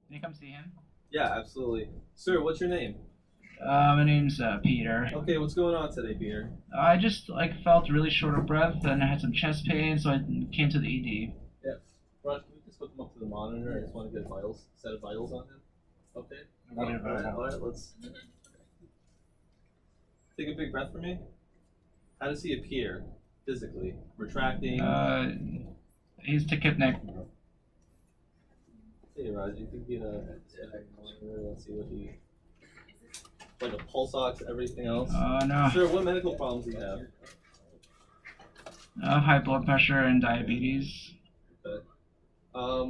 Can you come see him? Yeah, absolutely. Sir, what's your name? My name's Peter. Okay, what's going on today, Peter? I just felt really short of breath and I had some chest pain, so I came to the ED. Yeah. Raj, can we just hook him up to the monitor? I just want to get vitals, set of vitals on him. Okay. All right, let's take a big breath for me. How does he appear physically? Retracting? He's tachypnic. Hey, Raj, you think you monitor? Let's see what he. Like a pulse ox, everything else. No. Sir, what medical problems do you have? High blood pressure and diabetes. Okay. High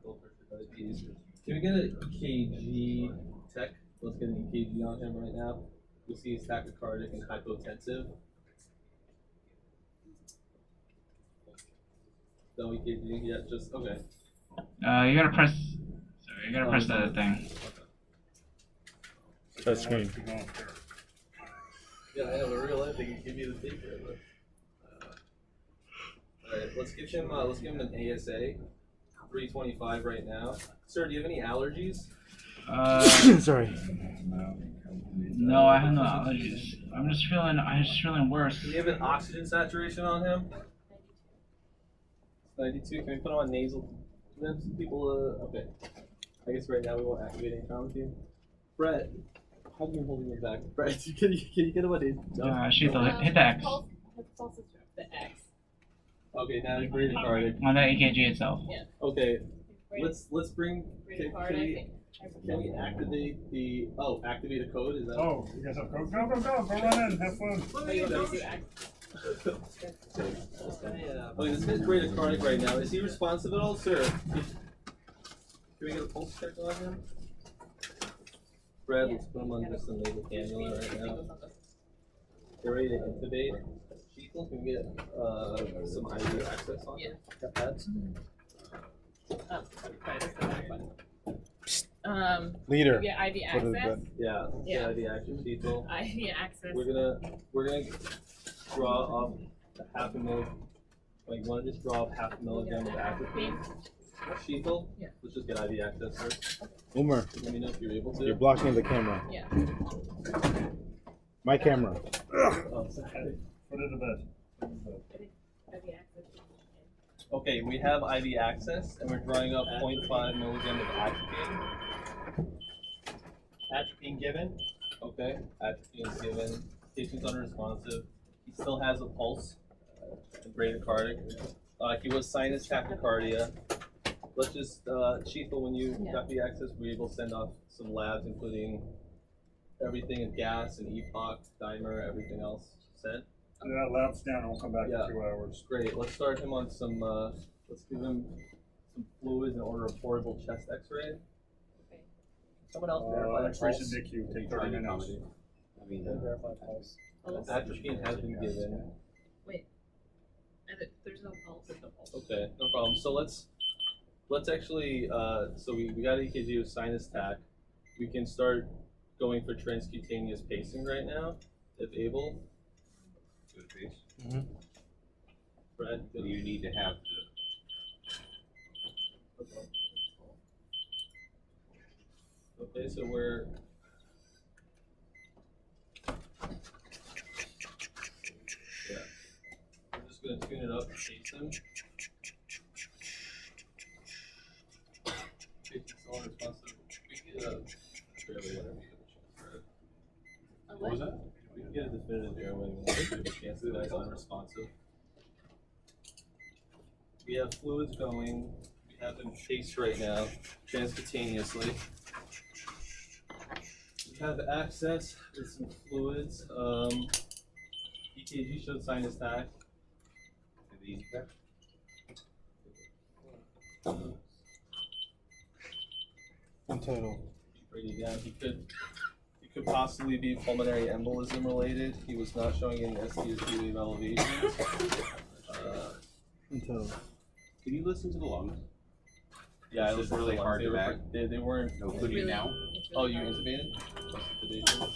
blood pressure, diabetes. Can we get an EKG tech? Let's get an EKG on him right now. We see he's tachycardic and hypotensive. No EKG, yeah, just okay. You gotta press. Sorry, you gotta press the thing. Touch screen. Yeah, I have a real life. They can give you the paper. But, all right, let's give him an ASA, 325 right now. Sir, do you have any allergies? Sorry. No, I have no allergies. I'm just feeling worse. Do you have an oxygen saturation on him? 92. Can we put him on nasal? Do we have some people? Okay. I guess right now we won't activate any trauma team. Brett, how come you're holding me back? Brett, can you get him on nasal? Hit the X. The X. Okay, now he's bradycardic. On the EKG itself. Yeah. Okay, let's bring. Bradycardic. Can we activate the? Oh, activate a code. Is that? Oh, you guys have code? Go run in, have fun. Okay, this guy's bradycardic right now. Is he responsive at all, sir? Can we get a pulse check on him? Brad, let's put him on just a nasal cannula right now. Get ready to intubate. Sheetal, can we get some IV access on him? Got pads? Leader. Yeah, IV access. Yeah, Yeah. IV access, Sheetal. IV access. We're gonna draw off a half a mil. Like, you want to just draw off half a milligram of atropine? Sheetal? Yeah. Let's just get IV access first. Umer, Let me know if you're able to. you're blocking the camera. Yeah. My camera. Oh, sorry. Put it to bed. IV access. Okay, we have IV access, and we're drawing up 0.5 milligram of atropine. Atropine given. Okay, atropine is given. Patient's unresponsive. He still has a pulse, bradycardic. He was sinus tachycardia. Let's just, Sheetal, when you got the access, we were able to send off some labs, including everything in gas and epoch, dimer, everything else sent. Yeah, lab's down. I'll come back in 2 hours. Great. Let's start him on some. Let's give him some fluids and order a portable chest X-ray. Okay. Someone else verify the X-rays pulse. in NICU. Take 30 minutes. Verify pulse. Atropine has been given. Wait. There's no pulse. Okay, no problem. So let's actually. So we got EKG with sinus tac. We can start going for transcutaneous pacing right now, if able. Good pace. Mm-hmm. Brad, Do you need to have Okay, so we're. Yeah. We're just gonna tune it up and pace them. Patient's all responsive. We can get a fairly whatever you have a chance. what was that? We can get a definitive airway when we have a chance. The guy's unresponsive. We have fluids going. We have them paced right now, transcutaneously. We have access with some fluids. EKG showed sinus tac. These back? In total. Pretty down. He could possibly be pulmonary embolism related. He was not showing any SpO2 wave elevations. In total. Can you listen to the lungs? Yeah, It's it was just really hard to back. They weren't. No, could you now? Oh, you intubated? What's the intubation?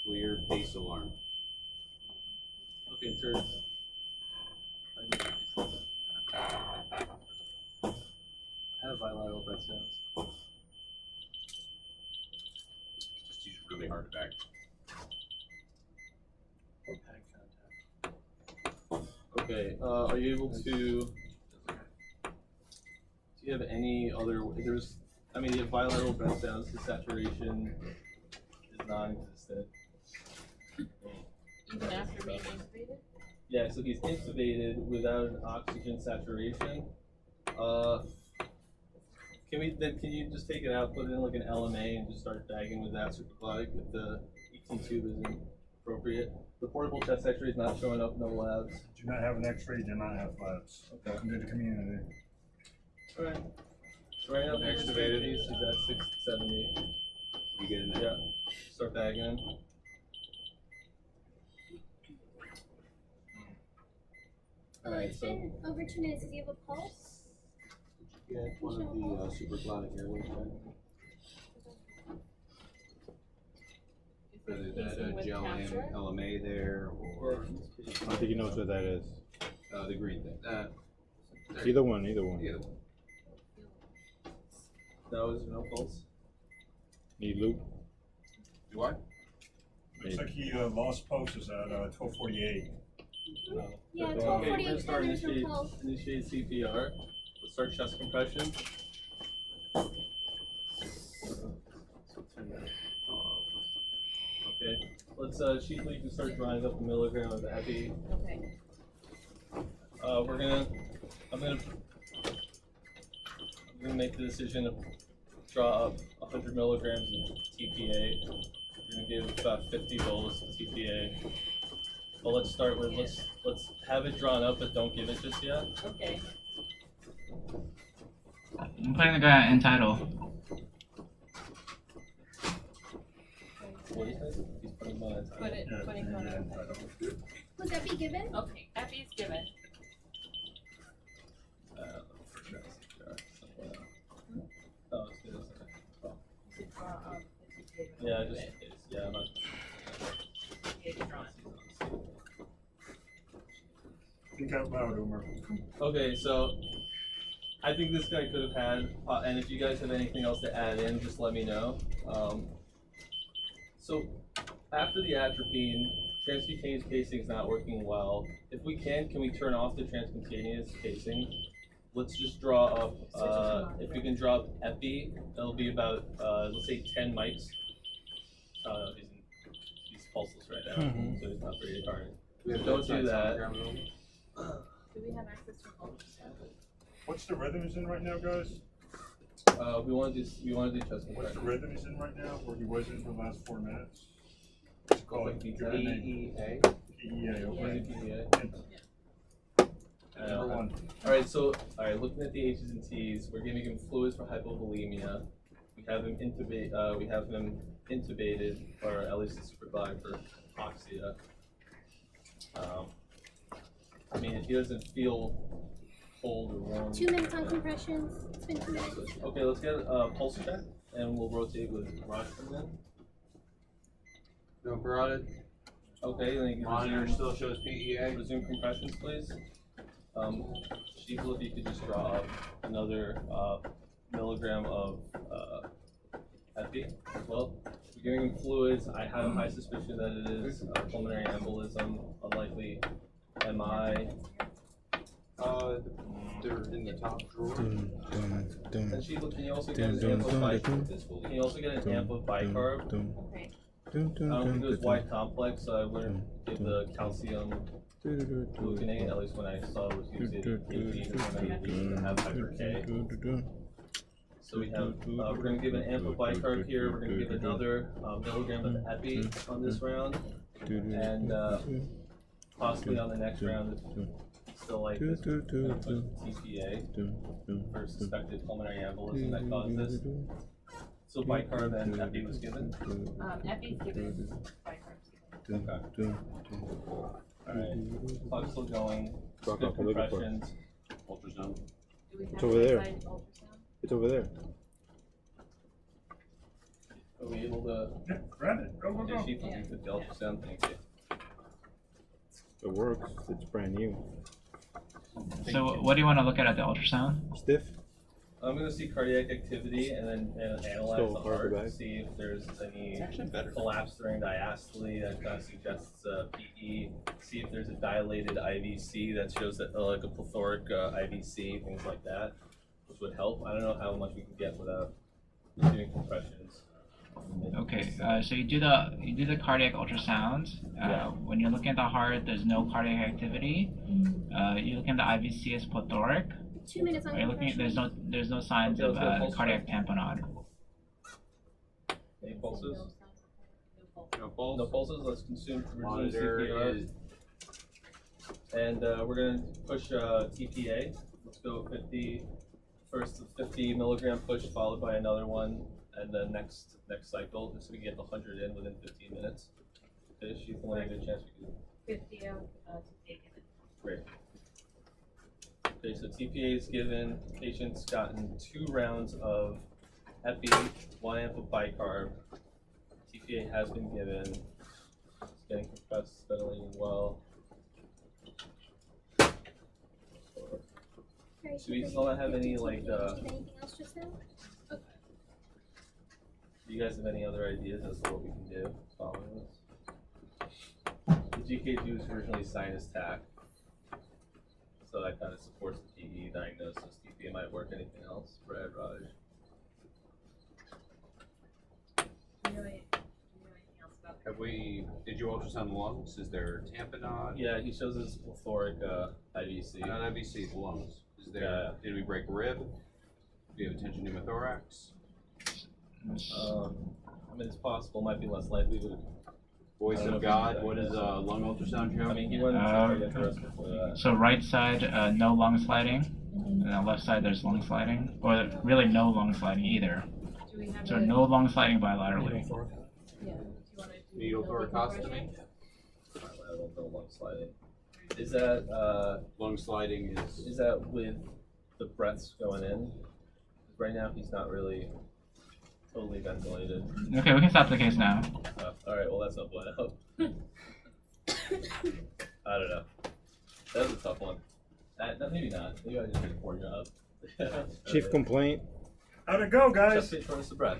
Clear pace alarm. Okay, sir. Okay, are you able to, do you have any other, you have bilateral breath sounds, the saturation is non-existent. Even after being intubated? Yeah, so he's intubated without an oxygen saturation. Can you just take it out, put it in like an LMA and just start bagging with that supraglottic if the ET tube isn't appropriate? The portable chest x-ray is not showing up, no labs. Do not have an x-ray, do not have labs. Okay. Come to the community. Alright. So right now, the extubated, he's at 670. You get in there? Yeah. Start bagging him. Alright, so. Over 2 minutes. Does he have a pulse? Yeah, one of the supraglottic airways, right? Whether that gel LMA there or I think he knows what that is. the green thing. Either one, either one. Yeah. No, is there no pulse? Need loop? Do I? Looks like he lost pulses at 12:48. No. Yeah, Okay, 12:48, we're gonna start there's no pulse. initiate CPR. Let's start chest compression. Okay, let's chiefly you can start drawing up a milligram of epi. Okay. I'm gonna make the decision to draw up 100 milligrams of t.p.e.a. We're gonna give about 50 bolus of t.p.e.a. But let's start with let's have it drawn up, but don't give it just yet. Okay. I'm putting the guy in title. What do you think? He's putting him on a Put it, putting him on yeah, okay. Was that be given? Okay, Epi's given. for sure. Oh, it's good. It's okay. Yeah, just in case. Yeah, I'm not. Think out loud, Umar. Okay, so I think this guy could have had, and if you guys have anything else to add in, just let me know. So after the atropine, transcutaneous pacing is not working well. If we can we turn off the transcutaneous pacing? Let's just draw up, if we can draw up epi, it'll be about, let's say 10 mics. He's pulseless right now, so he's not very hard. Don't do that. Do we have access to ultrasound? What's the rhythm he's in right now, guys? We want to do chest What's the compression. rhythm he's in right now, where he was in for the last 4 minutes? What's it called? Like Got a name. p.e.a. p.e.a, What okay. is it, PEA? Number 1. Alright, looking at the H's and T's, we're giving him fluids for hypovolemia. We have him intubated, or at least supraglottic for hypoxia. If he doesn't feel cold or warm. 2 minutes on compressions. It's been 2 minutes. Okay, let's get a pulse check, and we'll rotate with Raj coming in. No parotid. Okay, then you can Monitor still shows p.e.a. resume compressions, please. Sheeple, if you could just draw up another milligram of epi as well. We're giving him fluids. I have a high suspicion that it is pulmonary embolism, unlikely MI. They're in the top drawer. And Sheeple, can you also get an amp of Can you also get an amp of bicarb? Okay. I don't think it was white complex, so I wouldn't give the calcium gluconate, at least when I saw it was using 18 to have hyper K. So we have, we're going to give an amp of bicarb here, we're going to give another milligram of epi on this round, and possibly on the next round, if it's still like this, we're going to put t.p.e.a. for suspected pulmonary embolism that caused this. So bicarb and epi was given? Epi's given. Bicarb's given. Okay. Alright, clock's still going, Clock good off, I'm looking for it. compressions. Ultrasound. Do we have It's over there. outside ultrasound? It's over there. Are we able to, Yeah, grab it. Go, go, do go. she think with the ultrasound? Thank you. It works. It's brand new. So what do you want to look at the ultrasound? Stiff? I'm gonna see cardiac activity and then analyze Still the part of the heart, bag. see if there's any actually better. collapse during diastole that kind of suggests PE. See if there's a dilated IVC that shows that like a plethoric IVC, things like that, which would help. I don't know how much we can get without doing compressions. Okay, so you do the cardiac ultrasound. When you're looking at the heart, there's no cardiac activity. You look at the IVC as plethoric. 2 minutes on Are you looking at, compression. there's no signs Okay, of let's go pulse cardiac check. tamponade. Any pulses? No pulse. No pulses. Let's resume Monitor CPR. is And we're gonna push t.p.e.a. Let's go 50. First 50 milligram push followed by another one, and then next cycle, just so we can get the 100 in within 15 minutes. Okay, she's the only good chance we can. 50 of TPA given. Great. Okay, so TPA is given. Patient's gotten 2 rounds of epi, 1 amp of bicarb. TPA has been given. It's getting compressed steadily and well. Very So we super still don't have any, good. like, Did you need anything else just now? Do you guys have any other ideas as to what we can do following this? The GK2 was originally sinus tac, so that kind of supports the PE diagnosis. TPA might work. Anything else? Brad, Raj? Do you know anything else about Have we? Did you ultrasound the lungs? Is there tamponade? Yeah, he shows us plethoric IVC. Not IVC, the lungs. Is there? Yeah. Did we break a rib? Do we have a tension pneumothorax? I mean, it's possible. Might be less likely, but Voice I don't know of if God. we- What does lung ultrasound show? I mean, he went into cardiac arrest before that. So right side, no lung sliding, and on left side there's lung sliding, or really no lung sliding either. Do we have So a, no lung sliding bilaterally. yeah, do you want to do Needle thoracostomy. No lung sliding. Is that Lung sliding is that with the breaths going in? Right now, he's not really totally ventilated. Okay, we can stop the case now. All right, well that's not blown out. I don't know. That was a tough one. Maybe not. Maybe I just did a poor job. Chief complaint. How'd it go, Just guys? fit shortness of breath.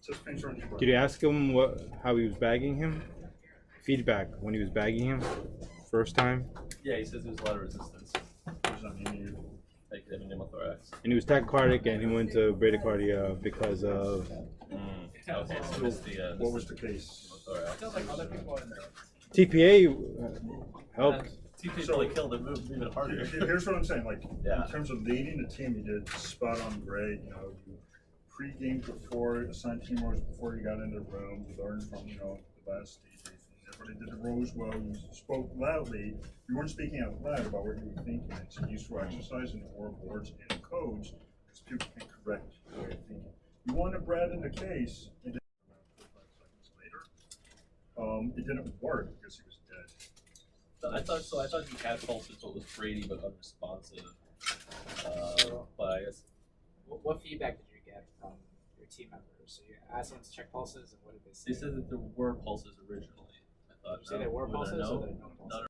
Just pinch on your Did you ask him how he was bagging him? Feedback when he was bagging him, first time, Yeah, he says there's a lot of resistance. Like pneumothorax. and he was tachycardic, and he went to bradycardia because of. Okay, so it's the What was the case? pneumothorax. TPA helped. TPA So- really killed it, moved even harder. Here's what I'm saying, like, Yeah. in terms of leading the team, you did spot on great, you know, you pre-game before, assigned team roles before you got into the room, you learned from, you know, the last debriefing. Everybody did the roles well, you spoke loudly, you weren't speaking out loud about what you were thinking. It's a useful exercise in oral boards and codes, because people can correct the way of thinking. You wanted Brad in the case, and then about 4 or 5 seconds later, it didn't work because he was dead. I thought he had pulses, but was Brady but unresponsive. But I guess What feedback did you get from your team members? So you asked them to check pulses, and what did they say? they said that there were pulses originally. I thought. Did you say there were pulses or there were no pulses? None